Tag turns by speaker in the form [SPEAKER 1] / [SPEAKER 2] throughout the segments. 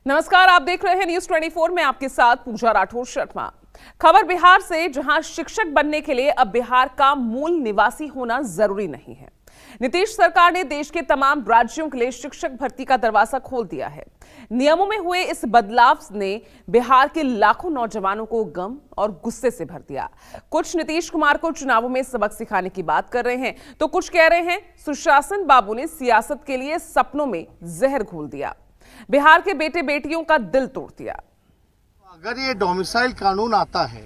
[SPEAKER 1] नमस्कार, आप देख रहे हैं न्यूज 24 में आपके साथ पूजा राठौर शर्मा। खबर बिहार से, जहां शिक्षक बनने के लिए अब बिहार का मूल निवासी होना जरूरी नहीं है। नीतीश सरकार ने देश के तमाम राज्यों के लिए शिक्षक भर्ती का दरवाजा खोल दिया है। नियमों में हुए इस बदलाव ने बिहार के लाखों नौजवानों को गम और गुस्से से भर दिया। कुछ नीतीश कुमार को चुनावों में सबक सिखाने की बात कर रहे हैं, तो कुछ कह रहे हैं सुशासन बाबू ने सियासत के लिए सपनों में जहर घोल दिया, बिहार के बेटे बेटियों का दिल तोड़ दिया।
[SPEAKER 2] अगर ये डोमिसाइल कानून आता है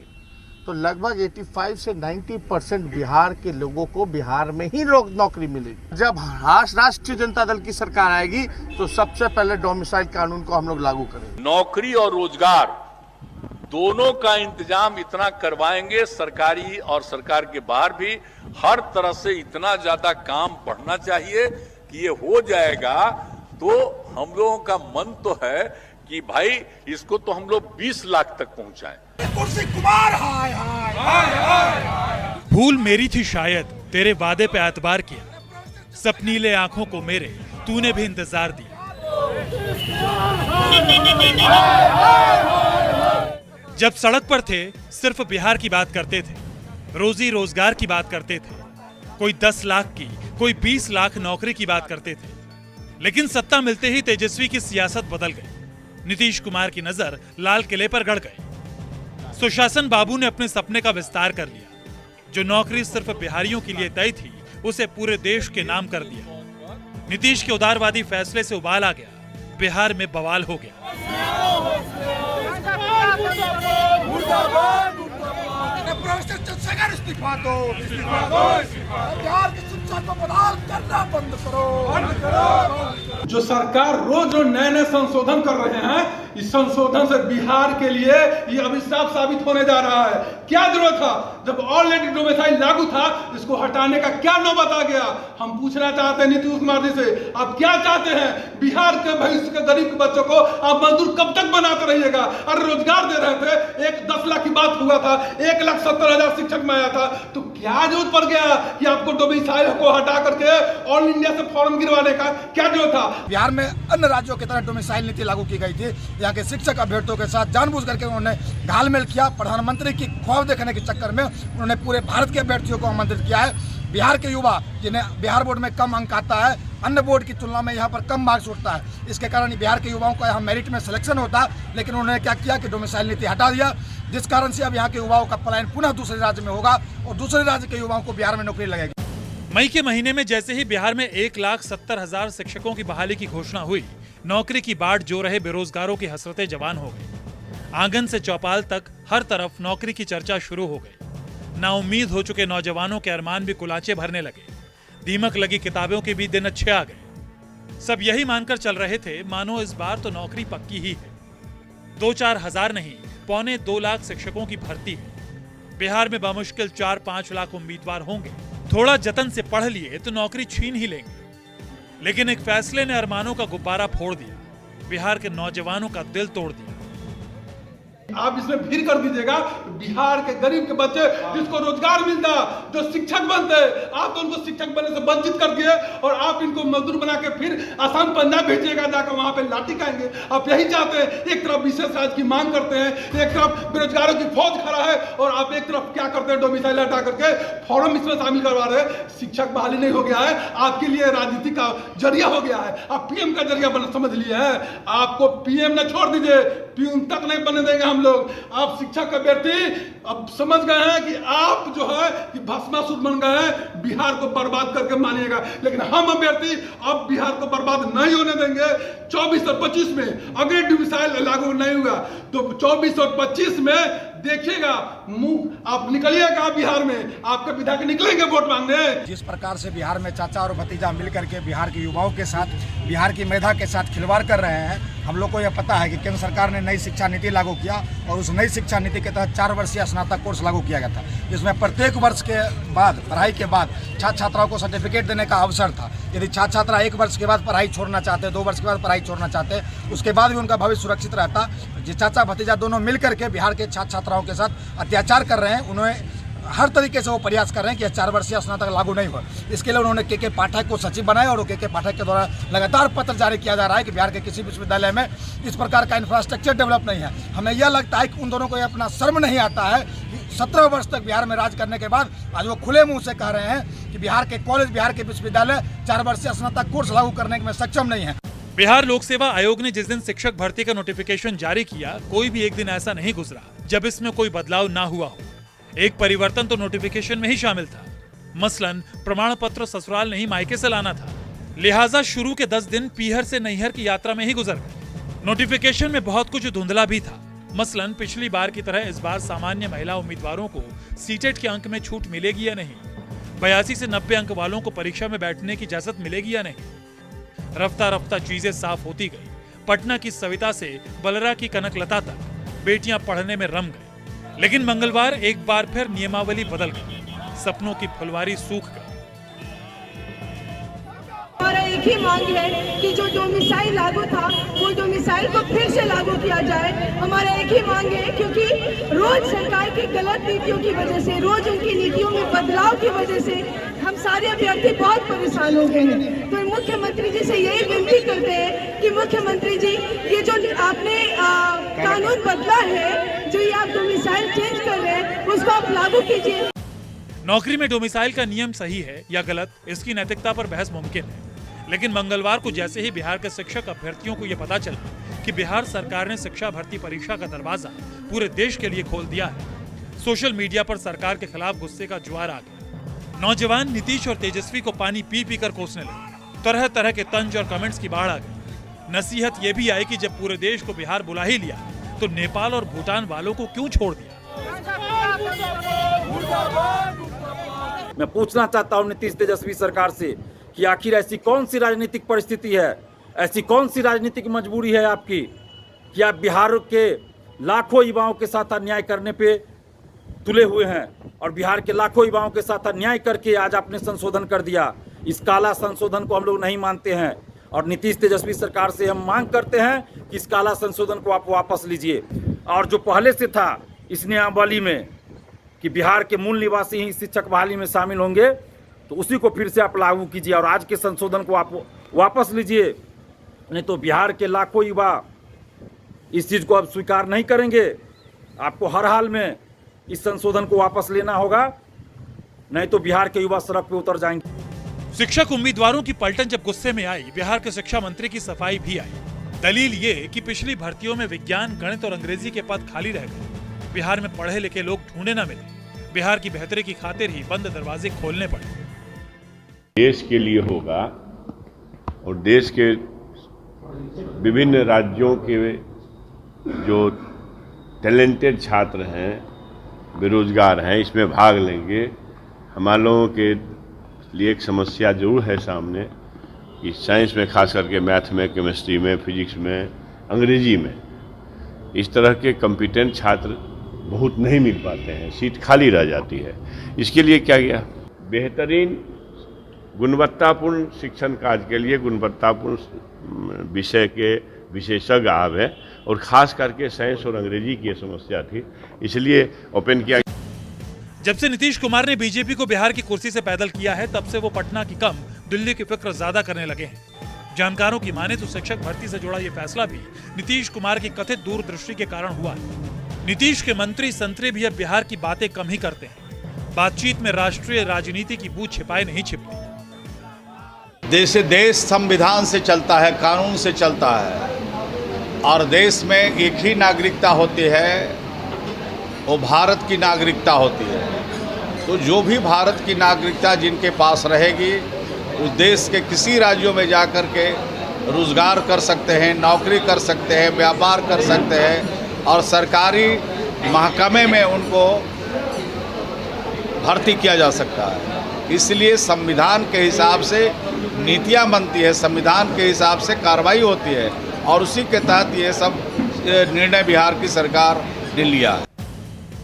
[SPEAKER 2] तो लगभग 85 से 90% बिहार के लोगों को बिहार में ही नौकरी मिलेगी। जब राष्ट्रीय जनता दल की सरकार आएगी तो सबसे पहले डोमिसाइल कानून को हम लोग लागू करेंगे।
[SPEAKER 3] नौकरी और रोजगार दोनों का इंतजाम इतना करवाएंगे, सरकारी और सरकार के बाहर भी हर तरह से इतना ज्यादा काम बढ़ना चाहिए कि ये हो जाएगा। तो हम लोगों का मन तो है कि भाई इसको तो हम लोग 20 लाख तक पहुंचाएं।
[SPEAKER 4] कुमार हाय हाय हाय हाय।
[SPEAKER 5] भूल मेरी थी शायद, तेरे वादे पे एतबार किया, सपनीले आंखों को मेरे तूने भी इंतजार दिया। जब सड़क पर थे सिर्फ बिहार की बात करते थे, रोजी रोजगार की बात करते थे, कोई 10 लाख की, कोई 20 लाख नौकरी की बात करते थे। लेकिन सत्ता मिलते ही तेजस्वी की सियासत बदल गई। नीतीश कुमार की नजर लाल किले पर गड़ गई। सुशासन बाबू ने अपने सपने का विस्तार कर लिया। जो नौकरी सिर्फ बिहारियों के लिए तय थी, उसे पूरे देश के नाम कर दिया। नीतीश के उदारवादी फैसले से उबाल आ गया, बिहार में बवाल हो गया।
[SPEAKER 4] इस्तीफा दो, इस्तीफा दो, बिहार की शिक्षा को बहाल करना बंद करो। जो सरकार रोज नए नए संशोधन कर रहे हैं, इस संशोधन से बिहार के लिए ये अभिशाप साबित होने जा रहा है। क्या जरूरत था? जब ऑलरेडी डोमिसाइल लागू था, इसको हटाने का क्या नौबत आ गया? हम पूछना चाहते हैं नीतीश कुमार जी से, आप क्या चाहते हैं? बिहार के भविष्य के गरीब के बच्चों को आप मजदूर कब तक बनाते रहिएगा? अरे रोजगार दे रहे थे, 10 लाख की बात हुआ था, 1,70,000 शिक्षक में आया था, तो क्या जरूरत पड़ गया कि आपको डोमिसाइल को हटा करके ऑल इंडिया से फॉर्म गिरवाने का क्या जरूरत था?
[SPEAKER 6] बिहार में अन्य राज्यों की तरह डोमिसाइल नीति लागू की गई थी। यहाँ के शिक्षक अभ्यर्थियों के साथ जानबूझ करके उन्होंने घालमेल किया। प्रधानमंत्री की ख्वाब देखने के चक्कर में उन्होंने पूरे भारत के अभ्यर्थियों को आमंत्रित किया है। बिहार के युवा जिन्हें बिहार बोर्ड में कम अंक आता है, अन्य बोर्ड की तुलना में यहाँ पर कम मार्क्स उठता है, इसके कारण बिहार के युवाओं का यहाँ मेरिट में सिलेक्शन होता है। लेकिन उन्होंने क्या किया कि डोमिसाइल नीति हटा दिया, जिस कारण से अब यहाँ के युवाओं का पलायन पुनः दूसरे राज्य में होगा और दूसरे राज्य के युवाओं को बिहार में नौकरी लगेगी।
[SPEAKER 5] मई के महीने में जैसे ही बिहार में 1,70,000 शिक्षकों की बहाली की घोषणा हुई, नौकरी की बाट जो रहे बेरोजगारों की हसरतें जवान हो गई। आंगन से चौपाल तक हर तरफ नौकरी की चर्चा शुरू हो गई। नाउम्मीद हो चुके नौजवानों के अरमान भी कुलाचे भरने लगे। दीमक लगी किताबों के भी दिन अच्छे आ गए। सब यही मानकर चल रहे थे, मानो इस बार तो नौकरी पक्की ही है। 2-4 हजार नहीं, 1.25 लाख शिक्षकों की भर्ती है। बिहार में बमुश्किल 4-5 लाख उम्मीदवार होंगे। थोड़ा जतन से पढ़ लिए तो नौकरी छीन ही लेंगे। लेकिन एक फैसले ने अरमानों का गुब्बारा फोड़ दिया, बिहार के नौजवानों का दिल तोड़ दिया।
[SPEAKER 4] आप इसमें भीड़ कर दीजिएगा, बिहार के गरीब के बच्चे जिसको रोजगार मिलता, जो शिक्षक बनते, आप तो उनको शिक्षक बनने से वंचित कर दिए और आप इनको मजदूर बना के फिर आसाम पंजाब भेजिएगा, जाकर वहां पे लाठी खाएंगे। आप यही चाहते हैं। एक तरफ विशेष राज्य की मांग करते हैं, एक तरफ बेरोजगारों की फौज खड़ा है, और आप एक तरफ क्या करते हैं? डोमिसाइल हटा करके फॉर्म इसमें शामिल करवा रहे हैं। शिक्षक बहाली नहीं हो गया है, आपके लिए राजनीति का जरिया हो गया है। आप पीएम का जरिया समझ लिए हैं। आपको पीएम न छोड़ दीजिए, पीएम तक नहीं बनने देंगे हम लोग। आप शिक्षक अभ्यर्थी अब समझ गए हैं कि आप जो है कि भस्मासुर बन गए हैं, बिहार को बर्बाद करके मानिएगा। लेकिन हम अभ्यर्थी अब बिहार को बर्बाद नहीं होने देंगे। 24 और 25 में अगर डोमिसाइल लागू नहीं हुआ तो 24 और 25 में देखिएगा, मुंह आप निकलिएगा बिहार में, आपके विधायक निकलेंगे वोट मांगने।
[SPEAKER 6] जिस प्रकार से बिहार में चाचा और भतीजा मिलकर के बिहार के युवाओं के साथ, बिहार की मेधा के साथ खिलवाड़ कर रहे हैं, हम लोग को यह पता है कि केंद्र सरकार ने नई शिक्षा नीति लागू किया और उस नई शिक्षा नीति के तहत 4 वर्षीय स्नातक कोर्स लागू किया गया था, जिसमें प्रत्येक वर्ष के बाद, पढ़ाई के बाद छात्र छात्राओं को सर्टिफिकेट देने का अवसर था। यदि छात्र छात्रा 1 वर्ष के बाद पढ़ाई छोड़ना चाहते, 2 वर्ष के बाद पढ़ाई छोड़ना चाहते, उसके बाद भी उनका भविष्य सुरक्षित रहता। जो चाचा भतीजा दोनों मिल करके बिहार के छात्र छात्राओं के साथ अत्याचार कर रहे हैं, उन्हें हर तरीके से वो प्रयास कर रहे हैं कि 4 वर्षीय स्नातक लागू नहीं हो। इसके लिए उन्होंने के पाठक को सचिव बनाया और के पाठक के द्वारा लगातार पत्र जारी किया जा रहा है कि बिहार के किसी विश्वविद्यालय में इस प्रकार का इंफ्रास्ट्रक्चर डेवलप नहीं है। हमें यह लगता है कि उन दोनों को ये अपना शर्म नहीं आता है। 17 वर्ष तक बिहार में राज करने के बाद आज वो खुले मुंह से कह रहे हैं कि बिहार के कॉलेज, बिहार के विश्वविद्यालय 4 वर्षीय स्नातक कोर्स लागू करने में सक्षम नहीं है।
[SPEAKER 5] बिहार लोक सेवा आयोग ने जिस दिन शिक्षक भर्ती का नोटिफिकेशन जारी किया, कोई भी एक दिन ऐसा नहीं गुजरा जब इसमें कोई बदलाव ना हुआ हो। एक परिवर्तन तो नोटिफिकेशन में ही शामिल था। मसलन प्रमाण पत्र ससुराल नहीं मायके से लाना था, लिहाजा शुरू के 10 दिन पीहर से नैहर की यात्रा में ही गुजर गए। नोटिफिकेशन में बहुत कुछ धुंधला भी था। मसलन पिछली बार की तरह इस बार सामान्य महिला उम्मीदवारों को सीटेट के अंक में छूट मिलेगी या नहीं, 82 से 90 अंक वालों को परीक्षा में बैठने की इजाजत मिलेगी या नहीं। रफ्ता रफ्ता चीजें साफ होती गई। पटना की सविता से बलरा की कनकलता तक बेटियां पढ़ने में रम गई। लेकिन मंगलवार एक बार फिर नियमावली बदल गई, सपनों की फुलवारी सूख गई।
[SPEAKER 7] हमारा एक ही मांग है कि जो डोमिसाइल लागू था वो डोमिसाइल को फिर से लागू किया जाए। हमारा एक ही मांग है, क्योंकि रोज सरकार की गलत नीतियों की वजह से, रोज उनकी नीतियों में बदलाव की वजह से हम सारे अभ्यर्थी बहुत परेशान हो गए हैं। तो मुख्यमंत्री जी से यही विनती करते हैं कि मुख्यमंत्री जी, ये जो आपने कानून बदला है, जो ये आप डोमिसाइल चेंज कर रहे हैं, उसको आप लागू कीजिए।
[SPEAKER 5] नौकरी में डोमिसाइल का नियम सही है या गलत, इसकी नैतिकता पर बहस मुमकिन है। लेकिन मंगलवार को जैसे ही बिहार के शिक्षक अभ्यर्थियों को यह पता चला कि बिहार सरकार ने शिक्षा भर्ती परीक्षा का दरवाजा पूरे देश के लिए खोल दिया है, सोशल मीडिया पर सरकार के खिलाफ गुस्से का ज्वार आ गया। नौजवान नीतीश और तेजस्वी को पानी पी पी कर कोसने लगे। तरह तरह के तंज और कमेंट्स की बाढ़ आ गई। नसीहत ये भी आई कि जब पूरे देश को बिहार बुला ही लिया तो नेपाल और भूटान वालों को क्यों छोड़ दिया।
[SPEAKER 8] मैं पूछना चाहता हूं नीतीश तेजस्वी सरकार से कि आखिर ऐसी कौन सी राजनीतिक परिस्थिति है, ऐसी कौन सी राजनीतिक मजबूरी है आपकी कि आप बिहार के लाखों युवाओं के साथ अन्याय करने पे तुले हुए हैं और बिहार के लाखों युवाओं के साथ अन्याय करके आज आपने संशोधन कर दिया। इस काला संशोधन को हम लोग नहीं मानते हैं और नीतीश तेजस्वी सरकार से हम मांग करते हैं कि इस काला संशोधन को आप वापस लीजिए। और जो पहले से था इस नियमावली में कि बिहार के मूल निवासी ही शिक्षक बहाली में शामिल होंगे, तो उसी को फिर से आप लागू कीजिए और आज के संशोधन को आप वापस लीजिए। नहीं तो बिहार के लाखों युवा इस चीज़ को अब स्वीकार नहीं करेंगे। आपको हर हाल में इस संशोधन को वापस लेना होगा, नहीं तो बिहार के युवा सड़क पे उतर जाएंगे।
[SPEAKER 5] शिक्षक उम्मीदवारों की पलटन जब गुस्से में आई, बिहार के शिक्षा मंत्री की सफाई भी आई। दलील ये कि पिछली भर्तियों में विज्ञान, गणित और अंग्रेजी के पद खाली रह गए। बिहार में पढ़े लिखे लोग ढूंढे न मिले। बिहार की बेहतरी की खातिर ही बंद दरवाजे खोलने पड़े।
[SPEAKER 9] देश के लिए होगा और देश के विभिन्न राज्यों के जो टैलेंटेड छात्र हैं, बेरोजगार हैं, इसमें भाग लेंगे। हमारे लोगों के लिए एक समस्या जरूर है सामने कि साइंस में, खास करके मैथ में, केमिस्ट्री में, फिजिक्स में, अंग्रेजी में इस तरह के कॉम्पिटेंट छात्र बहुत नहीं मिल पाते हैं, सीट खाली रह जाती है। इसके लिए क्या किया? बेहतरीन गुणवत्तापूर्ण शिक्षण कार्य के लिए गुणवत्तापूर्ण विषय के विशेषज्ञ आवे और खास करके साइंस और अंग्रेजी की समस्या थी, इसलिए ओपन किया।
[SPEAKER 5] जब से नीतीश कुमार ने बीजेपी को बिहार की कुर्सी से पैदल किया है, तब से वो पटना की कम दिल्ली की फिक्र ज्यादा करने लगे हैं। जानकारों की माने तो शिक्षक भर्ती से जुड़ा ये फैसला भी नीतीश कुमार की कथित दूरदृष्टि के कारण हुआ है। नीतीश के मंत्री संतरे भी अब बिहार की बातें कम ही करते हैं। बातचीत में राष्ट्रीय राजनीति की बूझ छिपाए नहीं छिपती।
[SPEAKER 10] देश संविधान से चलता है, कानून से चलता है और देश में एक ही नागरिकता होती है, वो भारत की नागरिकता होती है। तो जो भी भारत की नागरिकता जिनके पास रहेगी, उस देश के किसी राज्यों में जाकर के रोजगार कर सकते हैं, नौकरी कर सकते हैं, व्यापार कर सकते हैं और सरकारी महकमे में उनको भर्ती किया जा सकता है। इसलिए संविधान के हिसाब से नीतियां बनती है, संविधान के हिसाब से कार्रवाई होती है और उसी के तहत ये सब निर्णय बिहार की सरकार ने लिया है।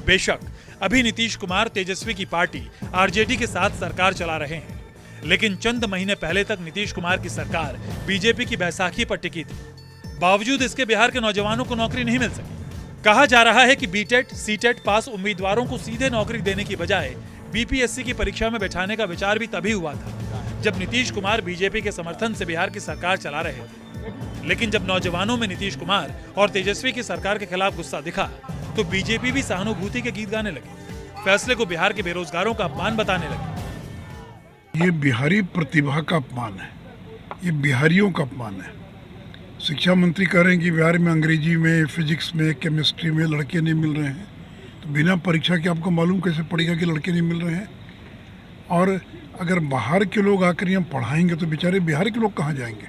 [SPEAKER 5] बेशक अभी नीतीश कुमार तेजस्वी की पार्टी आरजेडी के साथ सरकार चला रहे हैं, लेकिन चंद महीने पहले तक नीतीश कुमार की सरकार बीजेपी की बैसाखी पर टिकी थी। बावजूद इसके बिहार के नौजवानों को नौकरी नहीं मिल सकी। कहा जा रहा है कि बीटेट, सीटेट पास उम्मीदवारों को सीधे नौकरी देने की बजाय बीपीएससी की परीक्षा में बैठाने का विचार भी तभी हुआ था जब नीतीश कुमार बीजेपी के समर्थन से बिहार की सरकार चला रहे थे। लेकिन जब नौजवानों में नीतीश कुमार और तेजस्वी की सरकार के खिलाफ गुस्सा दिखा तो बीजेपी भी सहानुभूति के गीत गाने लगी, फैसले को बिहार के बेरोजगारों का अपमान बताने लगी।
[SPEAKER 11] ये बिहारी प्रतिभा का अपमान है, ये बिहारियों का अपमान है। शिक्षा मंत्री कह रहे हैं कि बिहार में अंग्रेजी में, फिजिक्स में, केमिस्ट्री में लड़के नहीं मिल रहे हैं, तो बिना परीक्षा के आपको मालूम कैसे पड़ेगा कि लड़के नहीं मिल रहे हैं? और अगर बाहर के लोग आकर यहाँ पढ़ाएंगे तो बेचारे बिहार के लोग कहाँ जाएंगे?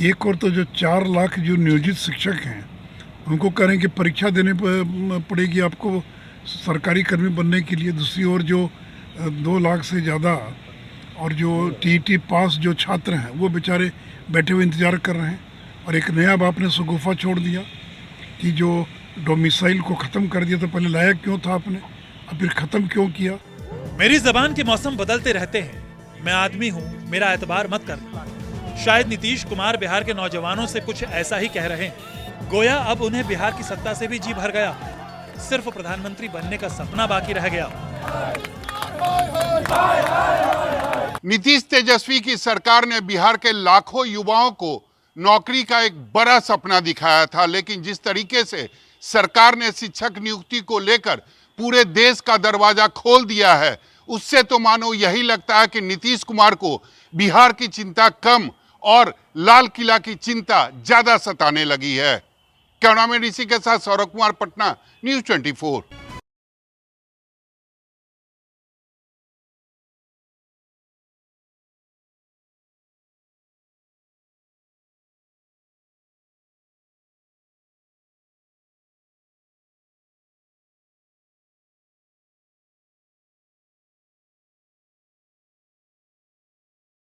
[SPEAKER 11] एक और तो जो 4 लाख जो नियोजित शिक्षक हैं उनको कह रहे हैं कि परीक्षा देने पड़ेगी आपको सरकारी कर्मी बनने के लिए। दूसरी ओर जो 2 लाख से ज़्यादा और जो टीईटी पास जो छात्र हैं वो बेचारे बैठे हुए इंतज़ार कर रहे हैं। और एक नया अब आपने शगुफा छोड़ दिया कि जो डोमिसाइल को ख़त्म कर दिया, तो पहले लाया क्यों था आपने, अब फिर ख़त्म क्यों किया?
[SPEAKER 5] मेरी जबान के मौसम बदलते रहते हैं, मैं आदमी हूँ, मेरा एतबार मत करना। शायद नीतीश कुमार बिहार के नौजवानों से कुछ ऐसा ही कह रहे हैं। गोया अब उन्हें बिहार की सत्ता से भी जी भर गया, सिर्फ प्रधानमंत्री बनने का सपना बाकी रह गया।
[SPEAKER 12] नीतीश तेजस्वी की सरकार ने बिहार के लाखों युवाओं को नौकरी का एक बड़ा सपना दिखाया था, लेकिन जिस तरीके से सरकार ने शिक्षक नियुक्ति को लेकर पूरे देश का दरवाजा खोल दिया है, उससे तो मानो यही लगता है कि नीतीश कुमार को बिहार की चिंता कम और लाल किला की चिंता ज्यादा सताने लगी है। कैमरामैन ऋषि के साथ सौरभ कुमार, पटना, न्यूज़ 24।